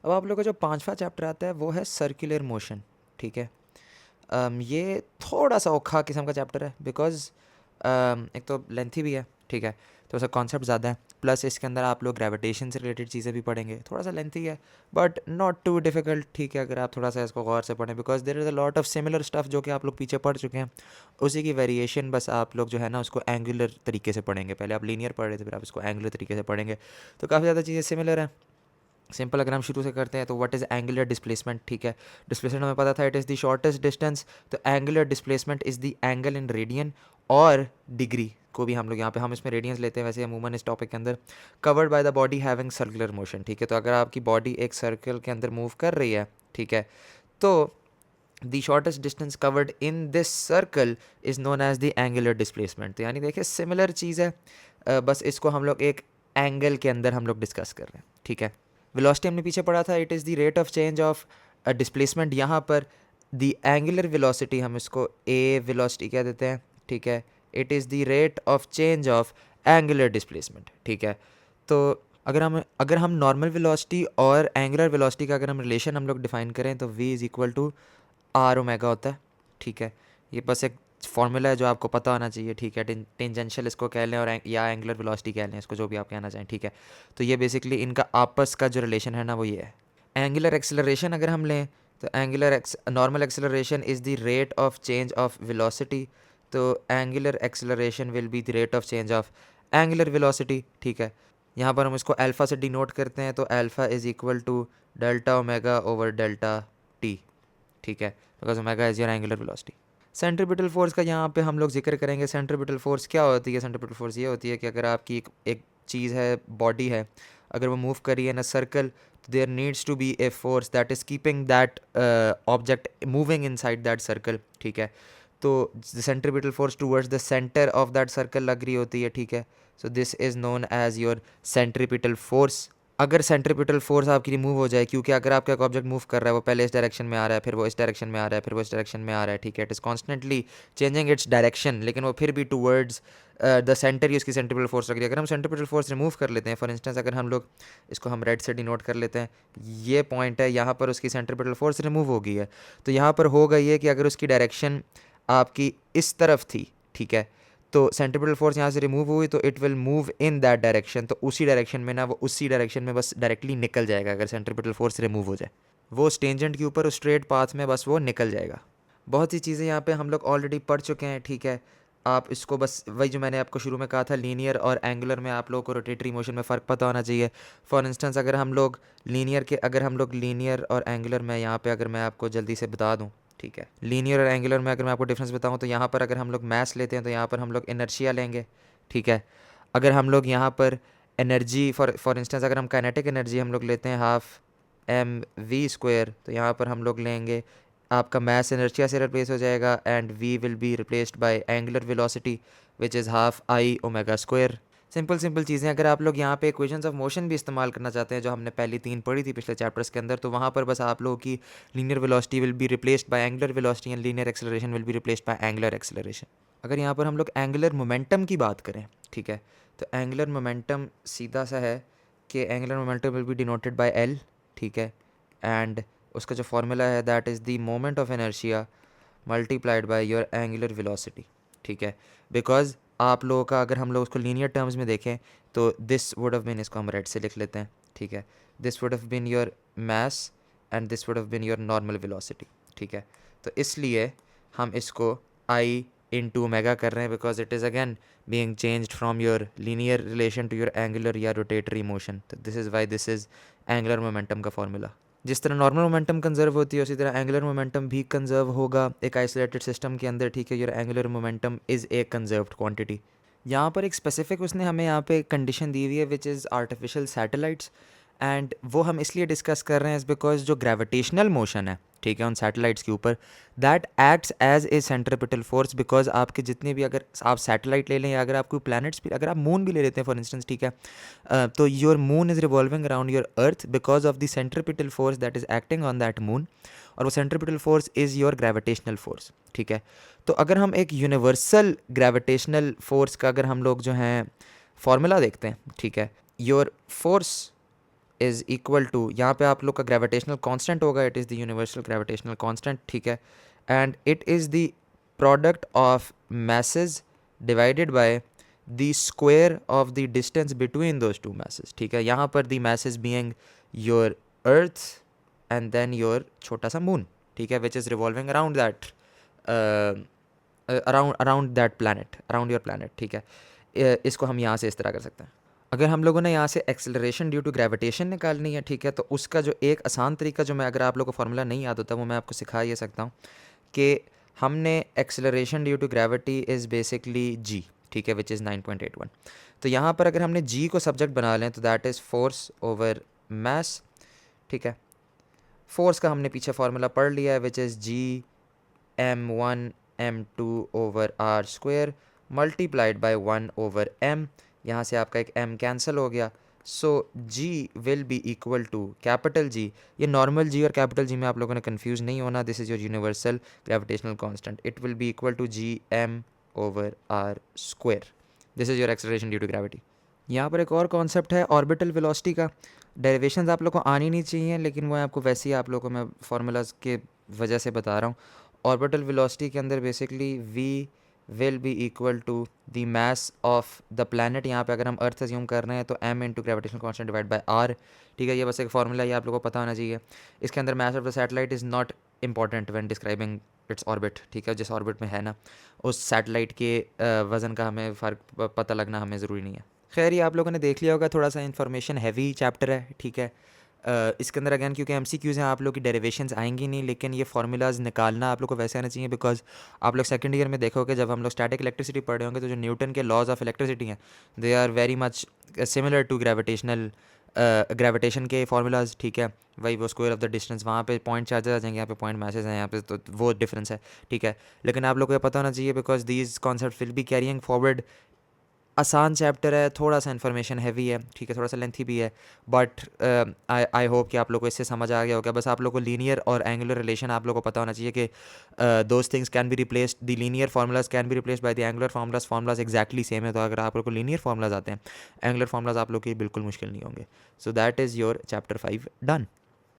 अब आप लोगों का जो पांचवा चैप्टर आता है वो है सर्कुलर मोशन, ठीक है। ये थोड़ा सा औखा किस्म का चैप्टर है बिकॉज एक तो लेंथी भी है, ठीक है, तो उसका कॉन्सेप्ट ज़्यादा है, प्लस इसके अंदर आप लोग ग्रेविटेशन से रिलेटेड चीज़ें भी पढ़ेंगे, थोड़ा सा लेंथी है बट नॉट टू डिफिकल्ट, ठीक है, अगर आप थोड़ा सा इसको गौर से पढ़ें because there is a lot of similar stuff जो कि आप लोग पीछे पढ़ चुके हैं, उसी की वेरिएशन बस आप लोग जो है ना उसको एंगुलर तरीके से पढ़ेंगे। पहले आप लीनियर पढ़ रहे थे, फिर आप इसको एंगुलर तरीके से पढ़ेंगे, तो काफ़ी ज़्यादा चीज़ें सिमिलर हैं। सिंपल अगर हम शुरू से करते हैं तो व्हाट इज़ एंगुलर डिस्प्लेसमेंट, ठीक है। डिस्प्लेसमेंट हमें पता था it is the shortest distance, तो angular displacement is the angle in radian और डिग्री को भी हम लोग यहाँ पे हम इसमें रेडियंस लेते हैं वैसे अमूमन इस टॉपिक के अंदर। Covered by the body having circular motion, ठीक है, तो अगर आपकी बॉडी एक सर्कल के अंदर मूव कर रही है, ठीक है, तो the shortest distance covered in this circle is known as the angular displacement. तो यानी देखिए सिमिलर चीज़ है, बस इसको हम लोग एक एंगल के अंदर हम लोग डिस्कस कर रहे हैं, ठीक है। वेलोसिटी हमने पीछे पढ़ा था, it is the rate of change of displacement. यहाँ पर द एंगुलर वेलोसिटी हम इसको ए वेलोसिटी कह देते हैं, ठीक है। It is the rate of change of angular displacement, ठीक है। तो अगर हम नॉर्मल वेलोसिटी और एंगुलर वेलोसिटी का अगर हम रिलेशन हम लोग डिफाइन करें तो v is equal to r omega होता है, ठीक है। ये बस एक फॉर्मूला है जो आपको पता होना चाहिए, ठीक है। टेंजेंशियल इसको कह लें और या एंगुलर वेलोसिटी कह लें, इसको जो भी आप कहना चाहें, ठीक है। तो ये बेसिकली इनका आपस का जो रिलेशन है ना वो ये है। एंगुलर एक्सेलरेशन अगर हम लें तो normal acceleration is the rate of change of velocity, तो angular acceleration will be the rate of change of angular velocity, ठीक है। यहाँ पर हम इसको अल्फ़ा से डिनोट करते हैं, तो alpha is equal to delta omega over delta t, ठीक है, because omega is your angular velocity. Centripetal force का यहाँ पे हम लोग जिक्र करेंगे। सेंट्रीपिटल फोर्स क्या होती है? सेंट्रीपिटल फोर्स ये होती है कि अगर आपकी एक चीज़ है, बॉडी है, अगर वो मूव करी है इन अ सर्कल, तो there needs to be a force that is keeping that object moving inside that circle, ठीक है। तो the centripetal force towards the centre of that circle लग रही होती है, ठीक है। So this is known as your centripetal force. अगर सेंट्रीपिटल फोर्स आपकी रिमूव हो जाए, क्योंकि अगर आपका एक ऑब्जेक्ट मूव कर रहा है, वो पहले इस डायरेक्शन में आ रहा है, फिर वो इस डायरेक्शन में आ रहा है, फिर वो इस डायरेक्शन में आ रहा है, ठीक है, it is constantly changing its direction, लेकिन वो फिर भी टूवर्ड्स द सेंटर ही उसकी सेंट्रीपिटल फोर्स लग रही है। अगर हम सेंट्रीपिटल फोर्स रिमूव कर लेते हैं, फॉर इंस्टेंस अगर हम लोग इसको हम रेड से डिनोट कर लेते हैं, ये पॉइंट है, यहाँ पर उसकी सेंट्रीपिटल फोर्स रिमूव हो गई है, तो यहाँ पर होगा ये कि अगर उसकी डायरेक्शन आपकी इस तरफ थी, ठीक है, तो सेंट्रीपिटल फोर्स यहाँ से रिमूव हुई तो it will move in that direction, तो उसी डायरेक्शन में ना वो उसी डायरेक्शन में बस डायरेक्टली निकल जाएगा। अगर सेंट्रीपिटल फोर्स रिमूव हो जाए, वो उस टेंजेंट के ऊपर उस स्ट्रेट पाथ में बस वो निकल जाएगा। बहुत सी चीज़ें यहाँ पे हम लोग ऑलरेडी पढ़ चुके हैं, ठीक है। आप इसको बस वही जो मैंने आपको शुरू में कहा था, लीनियर और एंगुलर में आप लोगों को रोटेटरी मोशन में फ़र्क पता होना चाहिए। फॉर इंस्टेंस अगर हम लोग लीनियर और एंगुलर में यहाँ पे अगर मैं आपको जल्दी से बता दूँ, ठीक है, लीनियर और एंगुलर में अगर मैं आपको डिफरेंस बताऊं तो यहाँ पर अगर हम लोग मैस लेते हैं तो यहाँ पर हम लोग इनर्शिया लेंगे, ठीक है। अगर हम लोग यहाँ पर एनर्जी फॉर इंस्टेंस अगर हम काइनेटिक एनर्जी हम लोग लेते हैं हाफ एम वी स्क्वायर, तो यहाँ पर हम लोग लेंगे आपका मैस इनर्शिया से रिप्लेस हो जाएगा and we will be replaced by angular velocity which is half I omega square. Simple चीज़ें। अगर आप लोग यहाँ पे इक्वेशंस ऑफ मोशन भी इस्तेमाल करना चाहते हैं जो हमने पहली 3 पढ़ी थी पिछले चैप्टर्स के अंदर, तो वहाँ पर बस आप लोगों की linear velocity will be replaced by angular velocity and linear acceleration will be replaced by angular acceleration. अगर यहाँ पर हम लोग एंगुलर मोमेंटम की बात करें, ठीक है, तो एंगुलर मोमेंटम सीधा सा है कि angular momentum will be denoted by L, ठीक है, एंड उसका जो फॉर्मूला है that is the moment of inertia multiplied by your angular velocity, ठीक है। बिकॉज आप लोगों का अगर हम लोग उसको लीनियर टर्म्स में देखें तो दिस वुड हैव बीन, इसको हम रेड से लिख लेते हैं, ठीक है, this would have been your mass and this would have been your normal velocity, ठीक है। तो इसलिए हम इसको आई इंटू ओमेगा कर रहे हैं because it is again being changed from your linear relation to your angular या रोटेटरी मोशन, तो this is why this is angular momentum का फॉर्मूला। जिस तरह नॉर्मल मोमेंटम कंजर्व होती है उसी तरह एंगुलर मोमेंटम भी कंजर्व होगा एक आइसोलेटेड सिस्टम के अंदर, ठीक है। Your angular momentum is a conserved quantity. यहाँ पर एक स्पेसिफिक उसने हमें यहाँ पे कंडीशन दी हुई है which is artificial satellites, and वो हम इसलिए डिस्कस कर रहे हैं इस बिकॉज जो ग्रेविटेशनल मोशन है, ठीक है, उन सैटेलाइट्स के ऊपर, that acts as a centripetal force. Because आपके जितने भी, अगर आप सैटेलाइट ले लें या अगर आप कोई प्लैनेट्स भी, अगर आप मून भी ले लेते हैं फॉर इंस्टेंस, ठीक है, तो your moon is revolving around your earth because of the centripetal force that is acting on that moon, और वो centripetal force is your gravitational force, ठीक है। तो अगर हम एक यूनिवर्सल ग्रेविटेशनल फोर्स का अगर हम लोग जो हैं फॉर्मूला देखते हैं, ठीक है, your force is equal to, यहाँ पे आप लोग का ग्रेविटेशनल कांस्टेंट होगा, it is the universal gravitational constant, ठीक है, and it is the product of masses divided by the square of the distance between those two masses, ठीक है। यहाँ पर the masses being your earth and then your छोटा सा moon, ठीक है, which is revolving around that around that planet, around your planet, ठीक है। इसको हम यहाँ से इस तरह कर सकते हैं। अगर हम लोगों ने यहाँ से एक्सेलरेशन ड्यू टू ग्रेविटेशन निकालनी है, ठीक है, तो उसका जो एक आसान तरीका, जो मैं, अगर आप लोगों को फार्मूला नहीं याद होता, वो मैं आपको सिखा ये सकता हूँ कि हमने acceleration due to gravity is basically g, ठीक है, विच इज़ 9.81। तो यहाँ पर अगर हमने जी को सब्जेक्ट बना लें तो दैट इज़ फोर्स ओवर मास, ठीक है। फोर्स का हमने पीछे फार्मूला पढ़ लिया है, which is G m1 m2 over r square multiplied by 1 over m। यहाँ से आपका एक m कैंसिल हो गया, so g will be equal to capital G। ये नॉर्मल G और कैपिटल G में आप लोगों ने कंफ्यूज नहीं होना, this is your universal gravitational constant, it will be equal to G m over r square. This is your acceleration due to gravity. यहाँ पर एक और कॉन्सेप्ट है ऑर्बिटल वेलोसिटी का, डेरिवेशंस आप लोग को आनी नहीं चाहिए, लेकिन वो आपको वैसे ही आप लोगों को मैं फार्मूलाज के वजह से बता रहा हूँ। ऑर्बिटल वेलोसिटी के अंदर basically v will be equal to the mass of the planet, यहाँ पे अगर हम अर्थ अज्यूम कर रहे हैं तो m into gravitational constant divide by r, ठीक है। ये बस एक फार्मूला, ये आप लोगों को पता होना चाहिए। इसके अंदर मास of the satellite is not important when describing its orbit, ठीक है। जिस ऑर्बिट में है ना, उस सैटेलाइट के वज़न का हमें फ़र्क पता लगना हमें ज़रूरी नहीं है। खैर, ये आप लोगों ने देख लिया होगा, थोड़ा सा इन्फॉर्मेशन हैवी चैप्टर है, ठीक है। इसके अंदर अगेन क्योंकि MCQs हैं, आप लोग की डेरिवेशंस आएंगी नहीं, लेकिन ये फार्मूलाज निकालना आप लोग को वैसे आना चाहिए, बिकॉज आप लोग सेकंड ईयर में देखोगे जब हम लोग स्टैटिक इलेक्ट्रिसिटी पढ़ रहे होंगे, तो जो न्यूटन के लॉज ऑफ इलेक्ट्रिसिटी हैं, they are very much similar to gravitation के फार्मूलाज, ठीक है। वही वो स्क्वायर ऑफ द डिस्टेंस, वहाँ पे पॉइंट चार्जेस आ जाएंगे, यहाँ पे पॉइंट मैसेज हैं, यहाँ पे तो वो डिफरेंस है, ठीक है। लेकिन आप लोग को ये पता होना चाहिए, because these concept will be carrying forward. आसान चैप्टर है, थोड़ा सा इन्फॉर्मेशन हैवी है, ठीक है, थोड़ा सा लेंथी भी है, बट आई होप कि आप लोग को इससे समझ आ गया होगा। बस आप लोग को लीनियर और एंगुलर रिलेशन आप लोग को पता होना चाहिए कि those things can be replaced, the linear formulas can be replaced by the angular formulas, formulas exactly same है। तो अगर आप लोग को लीनियर फार्मूलाज आते हैं, एंगुलर फार्मूलाज आप लोग के बिल्कुल मुश्किल नहीं होंगे। So that is your chapter 5 done.